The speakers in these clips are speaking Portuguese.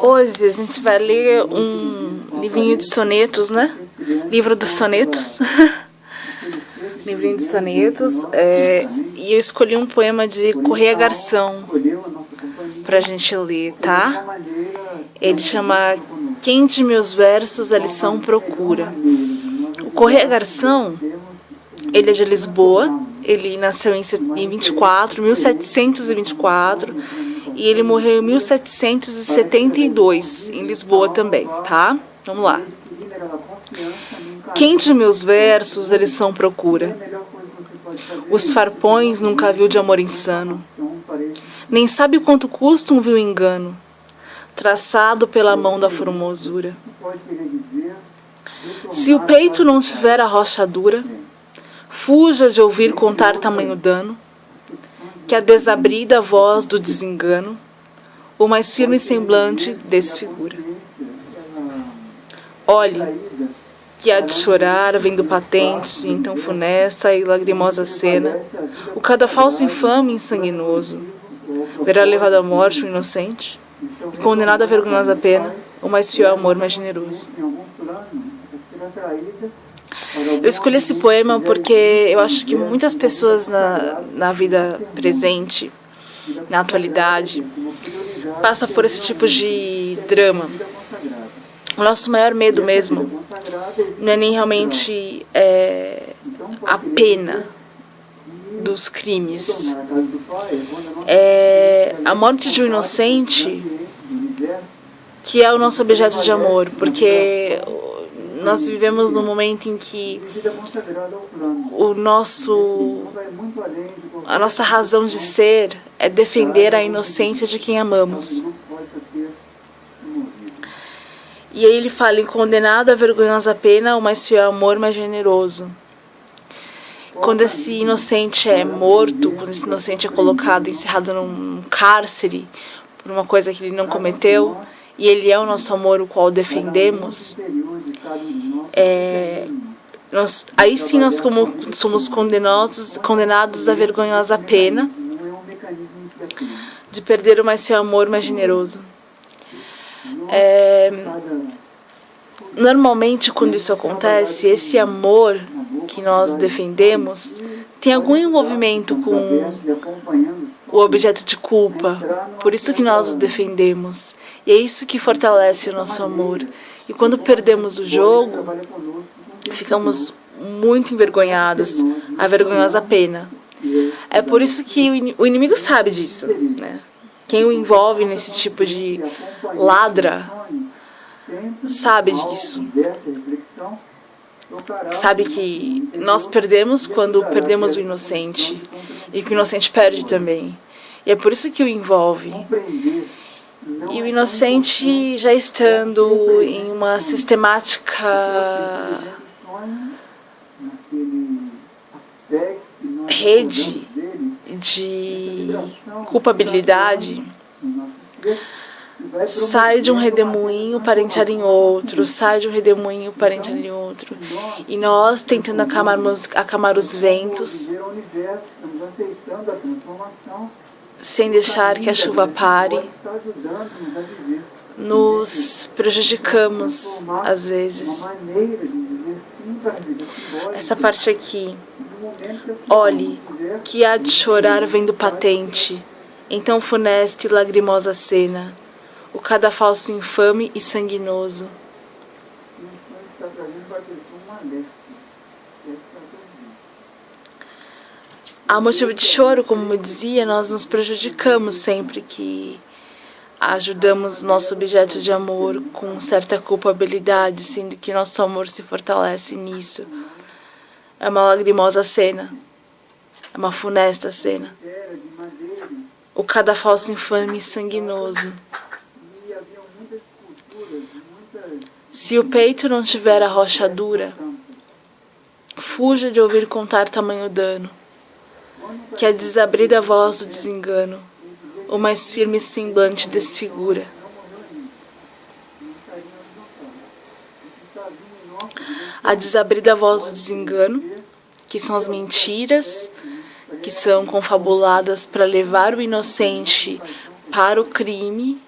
Hoje a gente vai ler um livrinho de sonetos, né? Livro dos sonetos. Livrinho de sonetos. E eu escolhi um poema de Correia Garção pra gente ler, tá? Ele chama Quem de Meus Versos a Lição Procura. O Correia Garção, ele é de Lisboa. Ele nasceu em 1724, e ele morreu em 1772, em Lisboa também, tá? Vamos lá. Quem de meus versos a lição procura? Os farpões nunca viu de amor insano, nem sabe quanto custa um vil engano, traçado pela mão da formosura. Se o peito não tiver a rocha dura, fuja de ouvir contar tamanho dano, que a desabrida voz do desengano o mais firme semblante desfigura. Olhe, que há de chorar, vendo patente, então funesta e lagrimosa cena, o cadafalso infame e sanguinoso, verá levado à morte o inocente, e condenado à vergonhosa pena, o mais fiel amor mais generoso. Eu escolhi esse poema porque eu acho que muitas pessoas na vida presente, na atualidade, passam por esse tipo de drama. O nosso maior medo mesmo não é nem realmente a pena dos crimes. É a morte de um inocente que é o nosso objeto de amor, porque nós vivemos num momento em que a nossa razão de ser é defender a inocência de quem amamos. E aí ele fala, em condenado à vergonhosa pena, o mais fiel amor mais generoso. Quando esse inocente é morto, quando esse inocente é colocado, encerrado num cárcere, por uma coisa que ele não cometeu, e ele é o nosso amor, o qual defendemos, aí sim nós somos condenados à vergonhosa pena de perder o mais fiel amor mais generoso. Normalmente, quando isso acontece, esse amor que nós defendemos tem algum envolvimento com o objeto de culpa. Por isso que nós o defendemos. E é isso que fortalece o nosso amor. E quando perdemos o jogo, ficamos muito envergonhados, a vergonhosa pena. É por isso que o inimigo sabe disso, né? Quem o envolve nesse tipo de ladra sabe disso. Sabe que nós perdemos quando perdemos o inocente, e que o inocente perde também. E é por isso que o envolve. E o inocente, já estando em uma sistemática rede de culpabilidade, sai de um redemoinho para entrar em outro, sai de um redemoinho para entrar em outro. E nós tentando acalmar os ventos, sem deixar que a chuva pare, nos prejudicamos às vezes. Essa parte aqui. Olhe, que há de chorar vendo patente, então funesta e lagrimosa cena, o cadafalso infame e sanguinoso. Há motivo de choro, como eu dizia, nós nos prejudicamos sempre que ajudamos nosso objeto de amor com certa culpabilidade, sendo que nosso amor se fortalece nisso. É uma lagrimosa cena, é uma funesta cena. O cadafalso infame e sanguinoso. Se o peito não tiver a rocha dura, fuja de ouvir contar tamanho dano, que a desabrida voz do desengano o mais firme semblante desfigura. A desabrida voz do desengano, que são as mentiras, que são confabuladas para levar o inocente para o crime,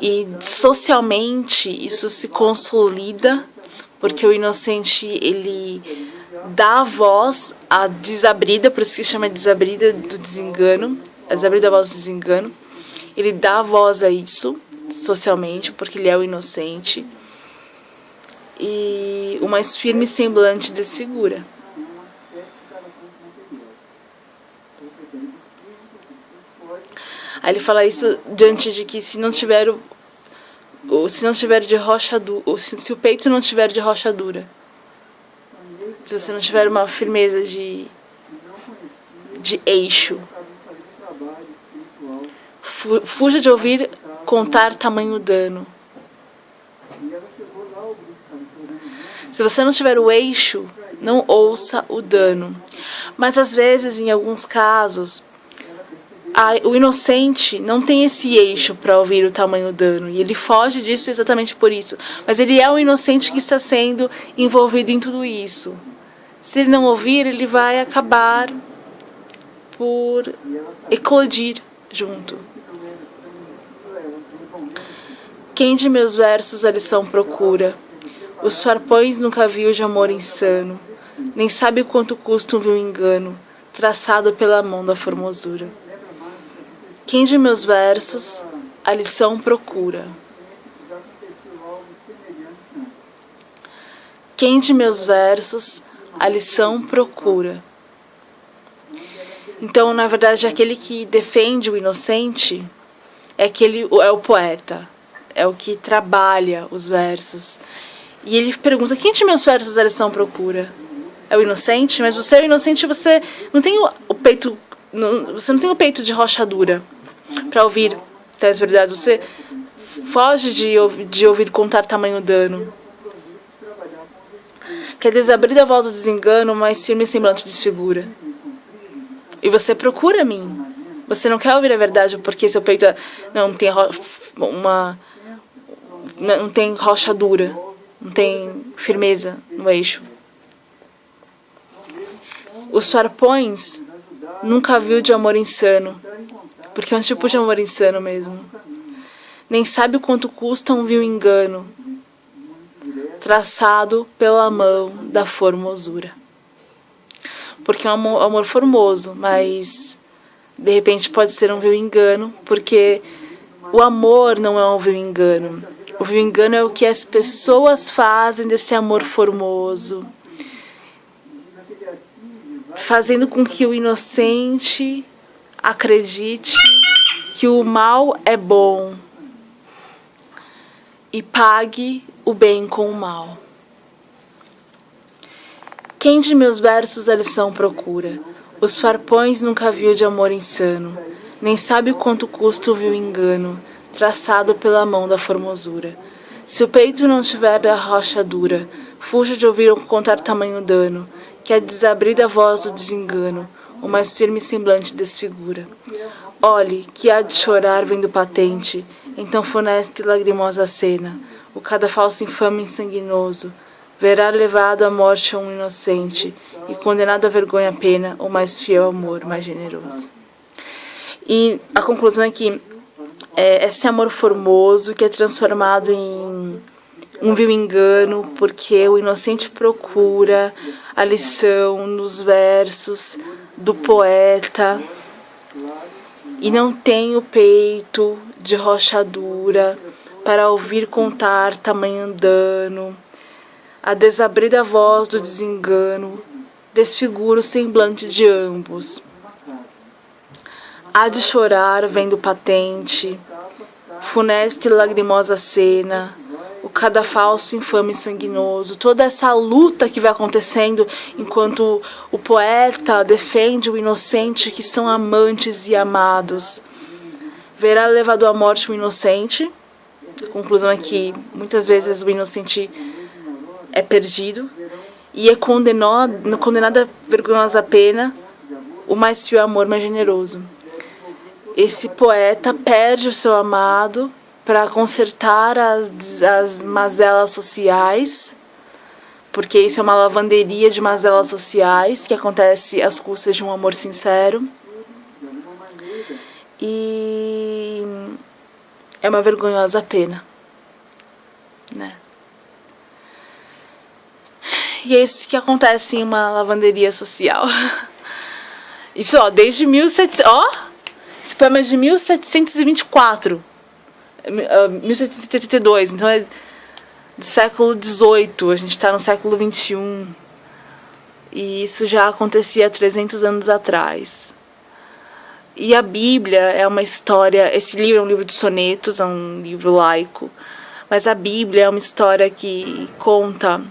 e socialmente isso se consolida, porque o inocente, ele dá voz à desabrida, por isso que chama desabrida do desengano, a desabrida da voz do desengano. Ele dá voz a isso socialmente, porque ele é o inocente. E o mais firme semblante desfigura. Aí ele fala isso diante de que se não tiver de rochadura, se o peito não tiver de rochadura, se você não tiver uma firmeza de eixo, fuja de ouvir contar tamanho dano. Se você não tiver o eixo, não ouça o dano. Mas às vezes, em alguns casos, o inocente não tem esse eixo para ouvir o tamanho dano, e ele foge disso exatamente por isso. Mas ele é o inocente que está sendo envolvido em tudo isso. Se ele não ouvir, ele vai acabar por eclodir junto. Quem de meus versos a lição procura? Os farpões nunca viu de amor insano, nem sabe quanto custa um vil engano, traçado pela mão da formosura. Quem de meus versos a lição procura? Quem de meus versos a lição procura? Então, na verdade, aquele que defende o inocente é o poeta, é o que trabalha os versos. E ele pergunta: quem de meus versos a lição procura? É o inocente? Mas você é o inocente, você não tem o peito, você não tem o peito de rochadura para ouvir tais verdades. Você foge de ouvir contar tamanho dano. Quer desabrir a voz do desengano, mas firme semblante desfigura. E você procura a mim. Você não quer ouvir a verdade porque seu peito não tem não tem rochadura, não tem firmeza no eixo. Os farpões nunca viu de amor insano, porque é um tipo de amor insano mesmo. Nem sabe o quanto custa um vil engano, traçado pela mão da formosura. Porque é um amor formoso, mas de repente pode ser um vil engano, porque o amor não é um vil engano. O vil engano é o que as pessoas fazem desse amor formoso, fazendo com que o inocente acredite que o mal é bom e pague o bem com o mal. Quem de meus versos a lição procura? Os farpões nunca viu de amor insano, nem sabe o quanto custa o vil engano, traçado pela mão da formosura. Se o peito não tiver da rocha dura, fuja de ouvir ou contar tamanho dano, que a desabrida voz do desengano, o mais firme semblante desfigura. Olhe, que há de chorar vendo patente, então funesta e lagrimosa cena, o cada falso infame e sanguinoso, verá levado à morte a um inocente, e condenado à vergonha à pena, o mais fiel amor, mais generoso. E a conclusão é que esse amor formoso que é transformado em um vil engano, porque o inocente procura a lição nos versos do poeta e não tem o peito de rochadura para ouvir contar tamanho dano. A desabrida voz do desengano desfigura o semblante de ambos. Há de chorar vendo patente, funesta e lagrimosa cena, o cada falso, infame e sanguinoso, toda essa luta que vai acontecendo enquanto o poeta defende o inocente, que são amantes e amados. Verá levado à morte o inocente. A conclusão é que muitas vezes o inocente é perdido e é condenado a vergonhosa pena, o mais fiel amor, mais generoso. Esse poeta perde o seu amado para consertar as mazelas sociais, porque isso é uma lavanderia de mazelas sociais que acontece às custas de um amor sincero. E é uma vergonhosa pena, né? E é isso que acontece em uma lavanderia social. Isso, ó, desde 1700... Ó, esse poema é de 1724. 1772, então é do século XVIII. A gente tá no século XXI. E isso já acontecia há 300 anos atrás. E a Bíblia é uma história... Esse livro é um livro de sonetos, é um livro laico. Mas a Bíblia é uma história que conta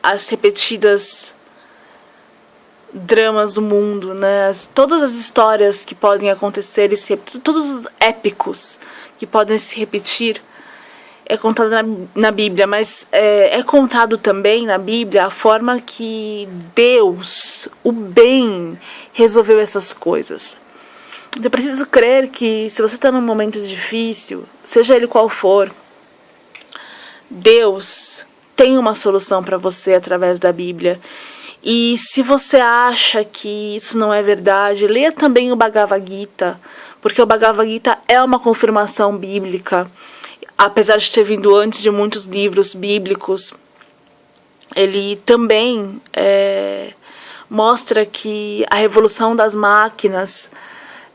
as repetidas dramas do mundo, né? Todas as histórias que podem acontecer, todos os épicos que podem se repetir, é contado na Bíblia, mas é contado também na Bíblia a forma que Deus, o bem, resolveu essas coisas. Eu preciso crer que se você está num momento difícil, seja ele qual for, Deus tem uma solução para você através da Bíblia. E se você acha que isso não é verdade, leia também o Bhagavad Gita, porque o Bhagavad Gita é uma confirmação bíblica. Apesar de ter vindo antes de muitos livros bíblicos, ele também mostra que a revolução das máquinas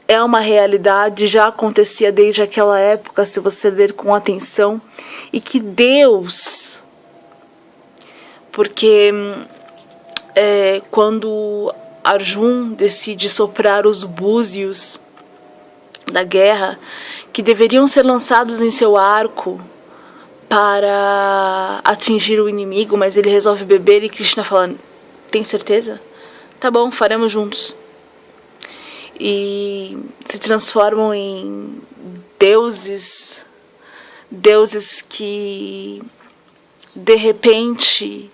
é uma realidade, já acontecia desde aquela época, se você ler com atenção, e que Deus, porque quando Arjun decide soprar os búzios da guerra, que deveriam ser lançados em seu arco para atingir o inimigo, mas ele resolve beber e Krishna fala, tem certeza? Tá bom, faremos juntos. E se transformam em deuses que de repente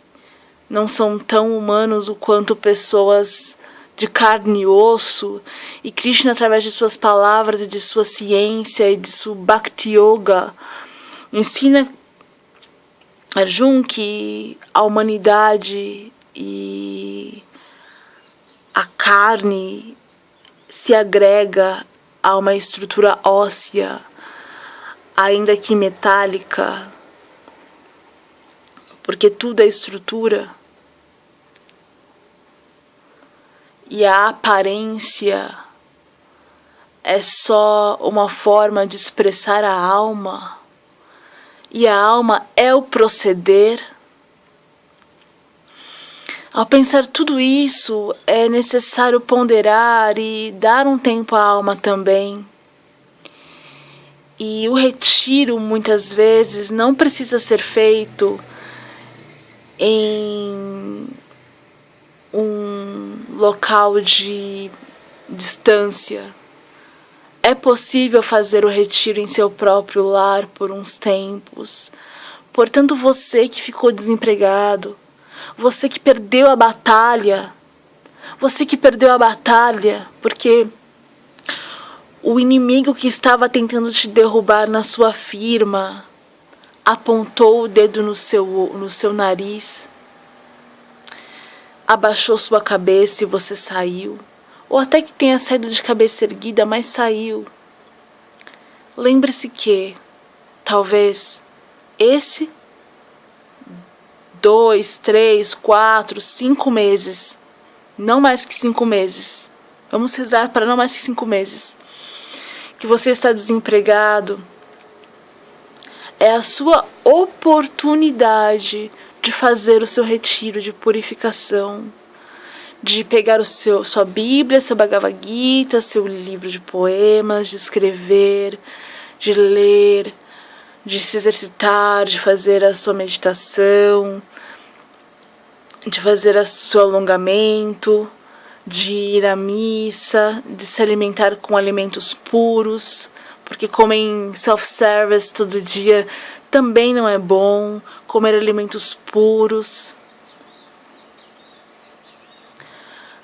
não são tão humanos o quanto pessoas de carne e osso, e Krishna, através de suas palavras e de sua ciência e de sua Bhakti Yoga, ensina Arjun que a humanidade e a carne se agrega a uma estrutura óssea, ainda que metálica, porque tudo é estrutura, e a aparência é só uma forma de expressar a alma, e a alma é o proceder. Ao pensar tudo isso, é necessário ponderar e dar um tempo à alma também. E o retiro, muitas vezes, não precisa ser feito em um local de distância. É possível fazer o retiro em seu próprio lar por uns tempos. Portanto, você que ficou desempregado, você que perdeu a batalha, porque o inimigo que estava tentando te derrubar na sua firma apontou o dedo no seu nariz, abaixou sua cabeça e você saiu, ou até que tenha saído de cabeça erguida, mas saiu. Lembre-se que, talvez, 2, 3, 4, 5 meses, não mais que 5 meses, vamos rezar para não mais que 5 meses, que você está desempregado, é a sua oportunidade de fazer o seu retiro de purificação, de pegar sua Bíblia, seu Bhagavad Gita, seu livro de poemas, de escrever, de ler, de se exercitar, de fazer a sua meditação, de fazer o seu alongamento, de ir à missa, de se alimentar com alimentos puros, porque comer self-service todo dia também não é bom. Comer alimentos puros.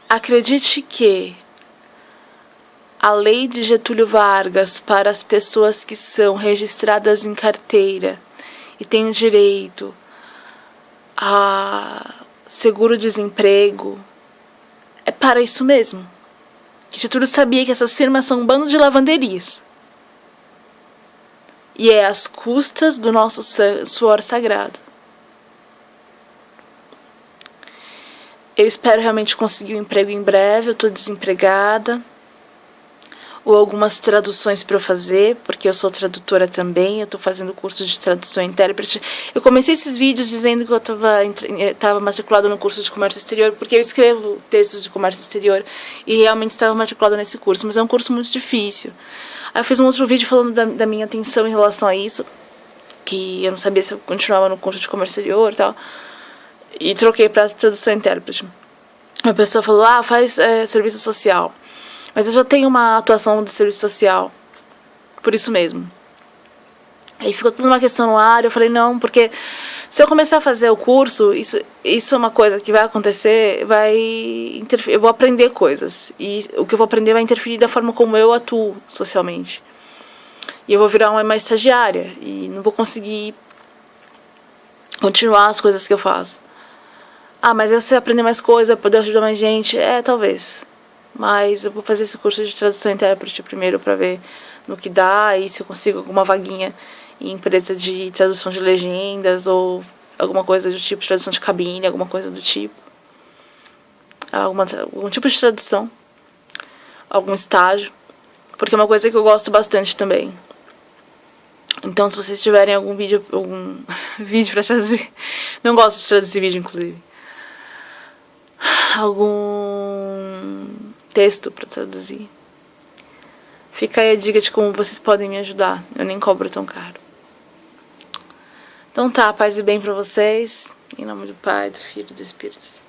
Acredite que a lei de Getúlio Vargas para as pessoas que são registradas em carteira e têm direito a seguro-desemprego é para isso mesmo. que Getúlio sabia que essas firmas são um bando de lavanderias. E é às custas do nosso suor sagrado. Eu espero realmente conseguir um emprego em breve, eu tô desempregada. Ou algumas traduções para eu fazer, porque eu sou tradutora também, eu tô fazendo curso de tradução e intérprete. Eu comecei esses vídeos dizendo que eu tava matriculada no curso de comércio exterior, porque eu escrevo textos de comércio exterior e realmente estava matriculada nesse curso, mas é um curso muito difícil. Aí eu fiz um outro vídeo falando da minha atenção em relação a isso, que eu não sabia se eu continuava no curso de comércio exterior e tal, e troquei para tradução e intérprete. Uma pessoa falou, faz serviço social. Mas eu já tenho uma atuação de serviço social, por isso mesmo. Aí ficou tudo uma questão no ar, eu falei, não, porque se eu começar a fazer o curso, isso é uma coisa que vai acontecer, eu vou aprender coisas. E o que eu vou aprender vai interferir da forma como eu atuo socialmente. E eu vou virar uma estagiária, e não vou conseguir continuar as coisas que eu faço. Mas aí você vai aprender mais coisas, poder ajudar mais gente, talvez. Mas eu vou fazer esse curso de tradução e intérprete primeiro para ver no que dá e se eu consigo alguma vaguinha em empresa de tradução de legendas ou alguma coisa do tipo de tradução de cabine, alguma coisa do tipo. Algum tipo de tradução. Algum estágio. Porque é uma coisa que eu gosto bastante também. Então se vocês tiverem algum vídeo para traduzir. Não gosto de traduzir vídeo, inclusive. Algum texto para traduzir. Fica aí a dica de como vocês podem me ajudar. Eu nem cobro tão caro. Então tá, paz e bem pra vocês. Em nome do Pai, do Filho e do Espírito Santo.